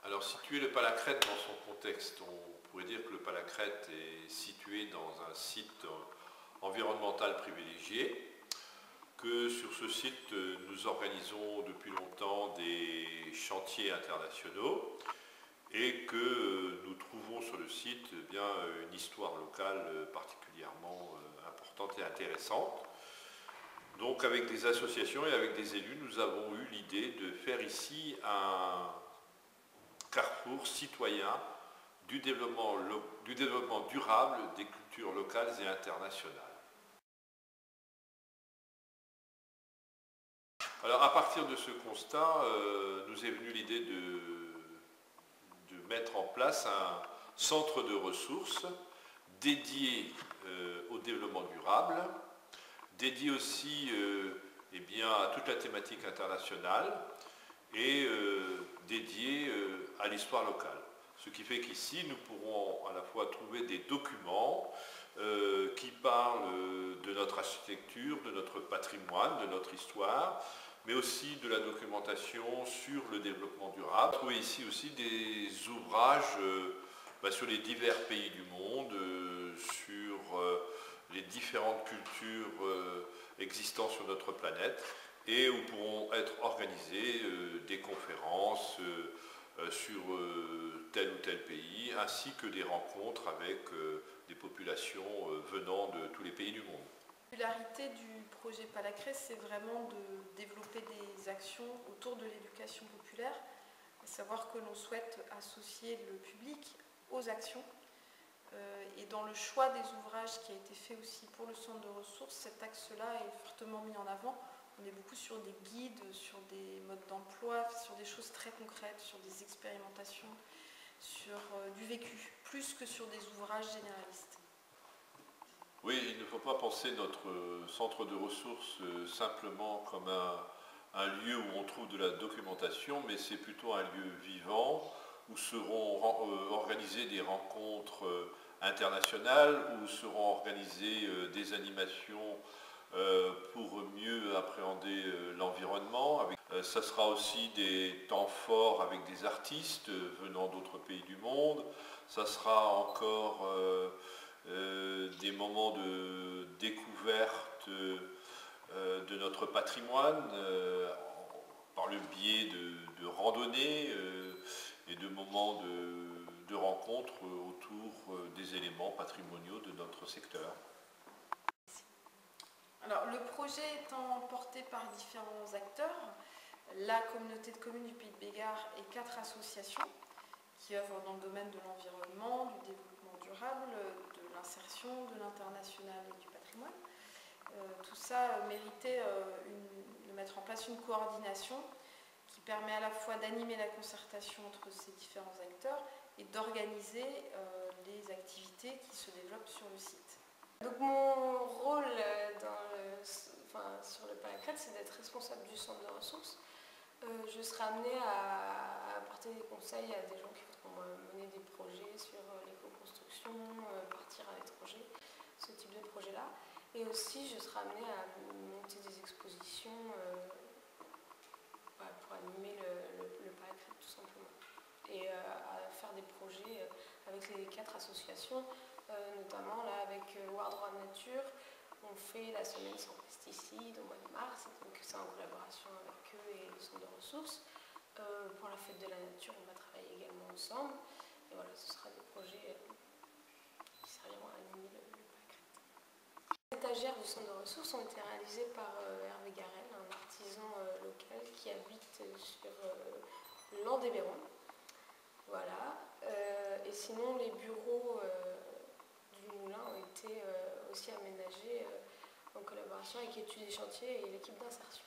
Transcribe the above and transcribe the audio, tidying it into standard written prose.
Alors, situer le Palacrète dans son contexte, on pourrait dire que le Palacrète est situé dans un site environnemental privilégié, que sur ce site, nous organisons depuis longtemps des chantiers internationaux et que nous trouvons sur le site une histoire locale particulièrement importante et intéressante. Donc, avec des associations et avec des élus, nous avons eu l'idée de faire ici un carrefour citoyen du développement durable des cultures locales et internationales. Alors, à partir de ce constat, nous est venue l'idée de mettre en place un centre de ressources dédié au développement durable, dédié aussi à toute la thématique internationale et dédié à l'histoire locale. Ce qui fait qu'ici, nous pourrons à la fois trouver des documents qui parlent de notre architecture, de notre patrimoine, de notre histoire, mais aussi de la documentation sur le développement durable. Trouver ici aussi des ouvrages sur les divers pays du monde, sur les différentes cultures existant sur notre planète, et où pourront être organisées des conférences sur tel ou tel pays, ainsi que des rencontres avec des populations venant de tous les pays du monde. La particularité du projet Palacrète, c'est vraiment de développer des actions autour de l'éducation populaire, à savoir que l'on souhaite associer le public aux actions. Et dans le choix des ouvrages qui a été fait aussi pour le centre de ressources, cet axe-là est fortement mis en avant. On est beaucoup sur des guides, sur des modes d'emploi, sur des choses très concrètes, sur des expérimentations, sur du vécu, plus que sur des ouvrages généralistes. Oui, il ne faut pas penser notre centre de ressources simplement comme un lieu où on trouve de la documentation, mais c'est plutôt un lieu vivant où seront organisées des rencontres internationales, où seront organisées des animations pour mieux appréhender l'environnement. Ça sera aussi des temps forts avec des artistes venant d'autres pays du monde. Ça sera encore des moments de découverte de notre patrimoine par le biais de randonnées et de moments de rencontres autour des éléments patrimoniaux de notre secteur. Alors, le projet étant porté par différents acteurs, la communauté de communes du Pays de Bégard et 4 associations qui œuvrent dans le domaine de l'environnement, du développement durable, de l'insertion, de l'international et du patrimoine. Tout ça méritait de mettre en place une coordination qui permet à la fois d'animer la concertation entre ces différents acteurs et d'organiser les activités qui se développent sur le site. Donc mon rôle sur le Palacrète, c'est d'être responsable du centre de ressources. Je serai amenée à apporter des conseils à des gens qui voudront mener des projets sur l'éco-construction, partir à l'étranger, ce type de projet-là. Et aussi, je serai amenée à monter des expositions pour animer le Palacrète tout simplement. Et à faire des projets avec les 4 associations, notamment là avec War Droit Nature. On fait la semaine sans pesticides au mois de mars, donc c'est en collaboration avec eux et le centre de ressources. Pour la fête de la nature, on va travailler également ensemble. Et voilà, ce sera des projets qui serviront à animer le Palacrète. Les étagères du centre de ressources ont été réalisées par Hervé Garel, un artisan local qui habite sur l'An-des-Bérons. Voilà. Et sinon, les bureaux du moulin ont été aussi aménagés en collaboration avec Études et Chantiers et l'équipe d'insertion.